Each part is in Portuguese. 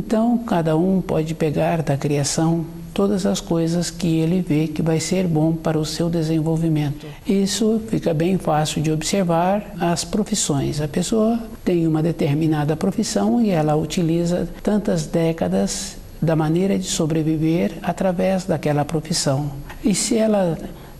Então, cada um pode pegar da criação todas as coisas que ele vê que vai ser bom para o seu desenvolvimento. Isso fica bem fácil de observar as profissões. A pessoa tem uma determinada profissão e ela utiliza tantas décadas da maneira de sobreviver através daquela profissão. E se ela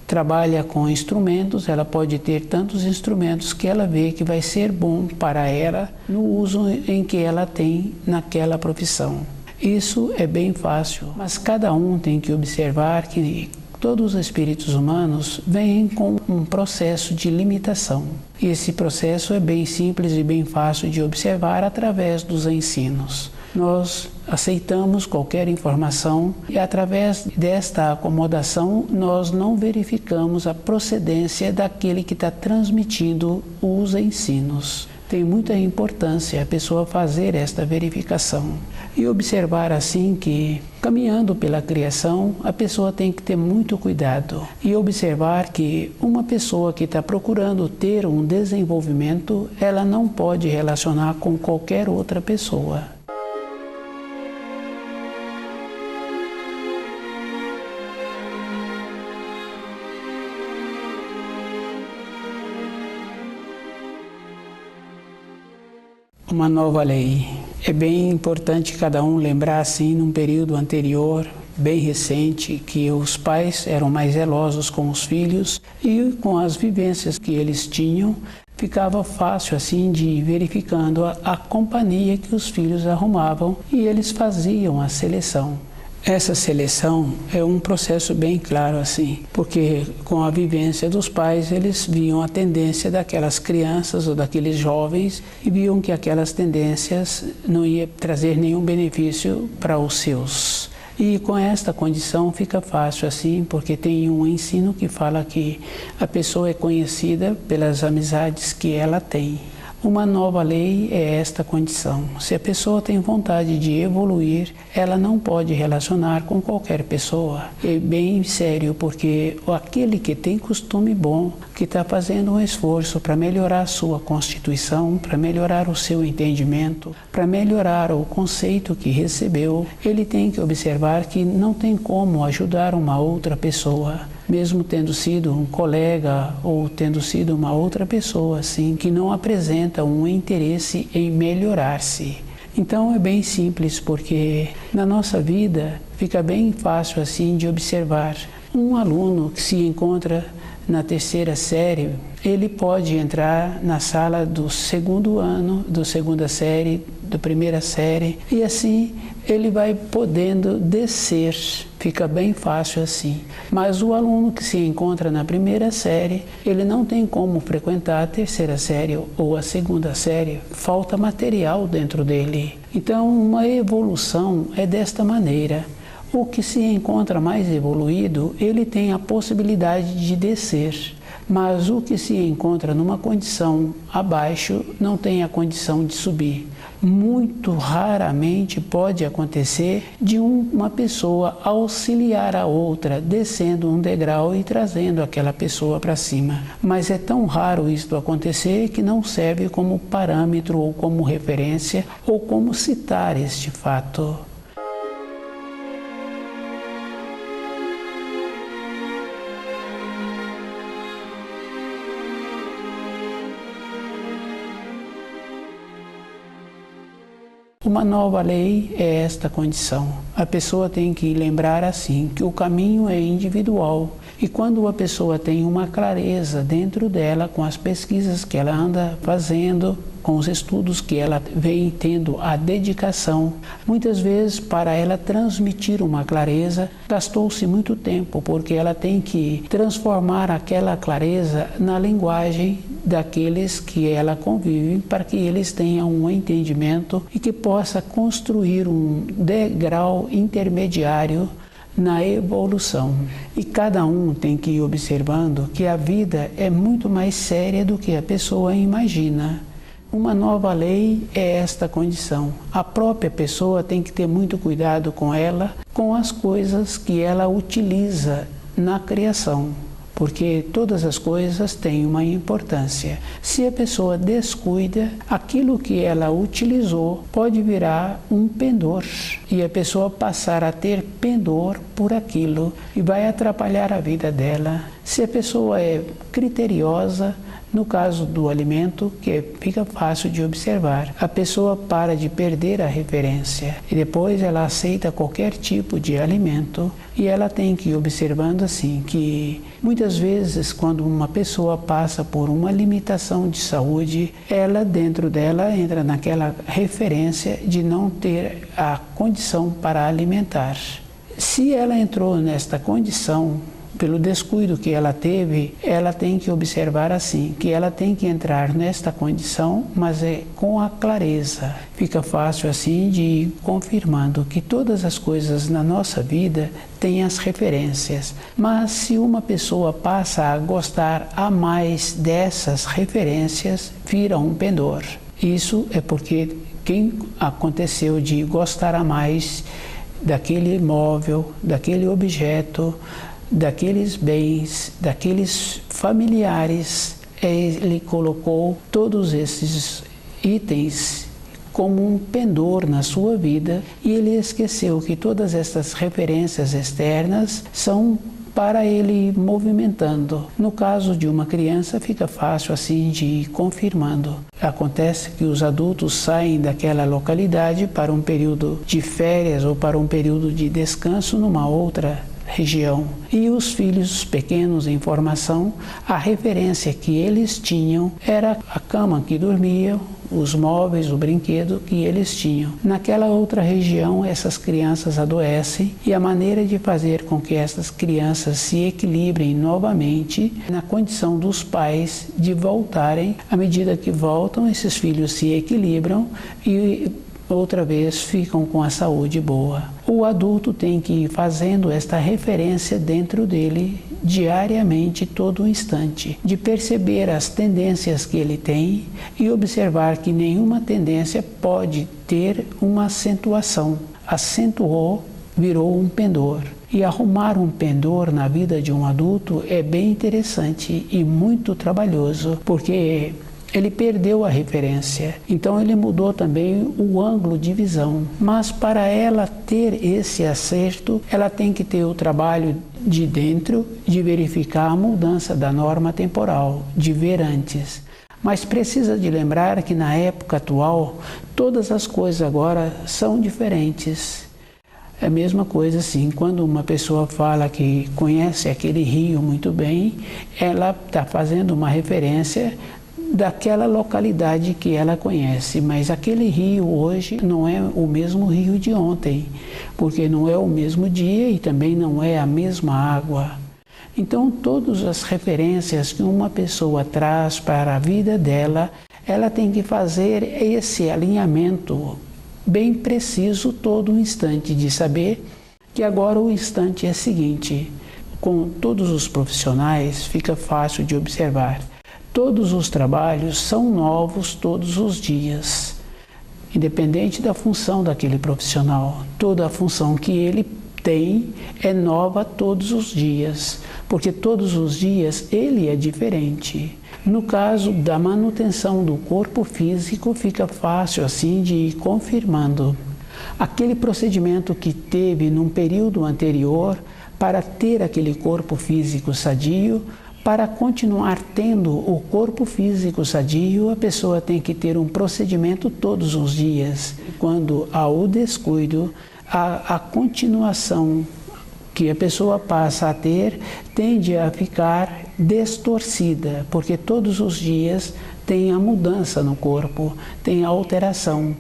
trabalha com instrumentos, ela pode ter tantos instrumentos que ela vê que vai ser bom para ela no uso em que ela tem naquela profissão. Isso é bem fácil, mas cada um tem que observar que todos os espíritos humanos vêm com um processo de limitação. E esse processo é bem simples e bem fácil de observar através dos ensinos. Nós aceitamos qualquer informação e através desta acomodação nós não verificamos a procedência daquele que está transmitindo os ensinos. Tem muita importância a pessoa fazer esta verificação e observar assim que, caminhando pela criação, a pessoa tem que ter muito cuidado e observar que uma pessoa que está procurando ter um desenvolvimento, ela não pode relacionar com qualquer outra pessoa. Uma nova lei. É bem importante cada um lembrar assim, num período anterior, bem recente, que os pais eram mais zelosos com os filhos e com as vivências que eles tinham, ficava fácil assim de ir verificando a companhia que os filhos arrumavam e eles faziam a seleção. Essa seleção é um processo bem claro assim, porque com a vivência dos pais eles viam a tendência daquelas crianças ou daqueles jovens e viam que aquelas tendências não iam trazer nenhum benefício para os seus. E com esta condição fica fácil assim, porque tem um ensino que fala que a pessoa é conhecida pelas amizades que ela tem. Uma nova lei é esta condição. Se a pessoa tem vontade de evoluir, ela não pode relacionar com qualquer pessoa. É bem sério, porque aquele que tem costume bom, que está fazendo um esforço para melhorar a sua constituição, para melhorar o seu entendimento, para melhorar o conceito que recebeu, ele tem que observar que não tem como ajudar uma outra pessoa, mesmo tendo sido um colega ou tendo sido uma outra pessoa assim, que não apresenta um interesse em melhorar-se. Então é bem simples, porque na nossa vida fica bem fácil assim de observar. Um aluno que se encontra na terceira série, ele pode entrar na sala do segundo ano, da segunda série, da primeira série, e assim ele vai podendo descer, fica bem fácil assim. Mas o aluno que se encontra na primeira série, ele não tem como frequentar a terceira série ou a segunda série, falta material dentro dele. Então uma evolução é desta maneira. O que se encontra mais evoluído, ele tem a possibilidade de descer, mas o que se encontra numa condição abaixo não tem a condição de subir. Muito raramente pode acontecer de uma pessoa auxiliar a outra, descendo um degrau e trazendo aquela pessoa para cima. Mas é tão raro isso acontecer que não serve como parâmetro ou como referência ou como citar este fato. Uma nova lei é esta condição. A pessoa tem que lembrar assim, que o caminho é individual. E quando a pessoa tem uma clareza dentro dela, com as pesquisas que ela anda fazendo, com os estudos que ela vem tendo a dedicação, muitas vezes para ela transmitir uma clareza, gastou-se muito tempo, porque ela tem que transformar aquela clareza na linguagem daqueles que ela convive, para que eles tenham um entendimento e que possa construir um degrau intermediário na evolução. E cada um tem que ir observando que a vida é muito mais séria do que a pessoa imagina. Uma nova lei é esta condição. A própria pessoa tem que ter muito cuidado com ela, com as coisas que ela utiliza na criação. porque todas as coisas têm uma importância. Se a pessoa descuida, aquilo que ela utilizou pode virar um pendor e a pessoa passar a ter pendor por aquilo e vai atrapalhar a vida dela. Se a pessoa é criteriosa, no caso do alimento, que fica fácil de observar, a pessoa para de perder a referência e depois ela aceita qualquer tipo de alimento e ela tem que ir observando assim que muitas vezes quando uma pessoa passa por uma limitação de saúde, ela dentro dela entra naquela referência de não ter a condição para alimentar. Se ela entrou nesta condição, pelo descuido que ela teve, ela tem que observar assim, que ela tem que entrar nesta condição, mas é com a clareza. Fica fácil assim de ir confirmando que todas as coisas na nossa vida têm as referências. Mas se uma pessoa passa a gostar a mais dessas referências, vira um pendor. Isso é porque quem aconteceu de gostar a mais daquele imóvel, daquele objeto, daqueles bens, daqueles familiares, ele colocou todos esses itens como um pendor na sua vida e ele esqueceu que todas essas referências externas são para ele ir movimentando. No caso de uma criança fica fácil assim de ir confirmando. Acontece que os adultos saem daquela localidade para um período de férias ou para um período de descanso numa outra região. E os filhos pequenos em formação, a referência que eles tinham era a cama que dormiam, os móveis, o brinquedo que eles tinham. Naquela outra região, essas crianças adoecem e a maneira de fazer com que essas crianças se equilibrem novamente na condição dos pais de voltarem. À medida que voltam, esses filhos se equilibram e outra vez ficam com a saúde boa. O adulto tem que ir fazendo esta referência dentro dele diariamente, todo instante, de perceber as tendências que ele tem e observar que nenhuma tendência pode ter uma acentuação. Acentuou, virou um pendor. E arrumar um pendor na vida de um adulto é bem interessante e muito trabalhoso, porque ele perdeu a referência, então ele mudou também o ângulo de visão. Mas para ela ter esse acerto, ela tem que ter o trabalho de dentro, de verificar a mudança da norma temporal, de ver antes. Mas precisa de lembrar que na época atual, todas as coisas agora são diferentes. É a mesma coisa assim, quando uma pessoa fala que conhece aquele rio muito bem, ela está fazendo uma referência daquela localidade que ela conhece, mas aquele rio hoje não é o mesmo rio de ontem, porque não é o mesmo dia e também não é a mesma água. Então, todas as referências que uma pessoa traz para a vida dela, ela tem que fazer esse alinhamento bem preciso todo o instante, de saber que agora o instante é seguinte. Com todos os profissionais fica fácil de observar. Todos os trabalhos são novos todos os dias, independente da função daquele profissional. Toda a função que ele tem é nova todos os dias, porque todos os dias ele é diferente. No caso da manutenção do corpo físico, fica fácil assim de ir confirmando. Aquele procedimento que teve num período anterior para ter aquele corpo físico sadio, para continuar tendo o corpo físico sadio, a pessoa tem que ter um procedimento todos os dias. Quando há o descuido, a continuação que a pessoa passa a ter tende a ficar distorcida, porque todos os dias tem a mudança no corpo, tem a alteração.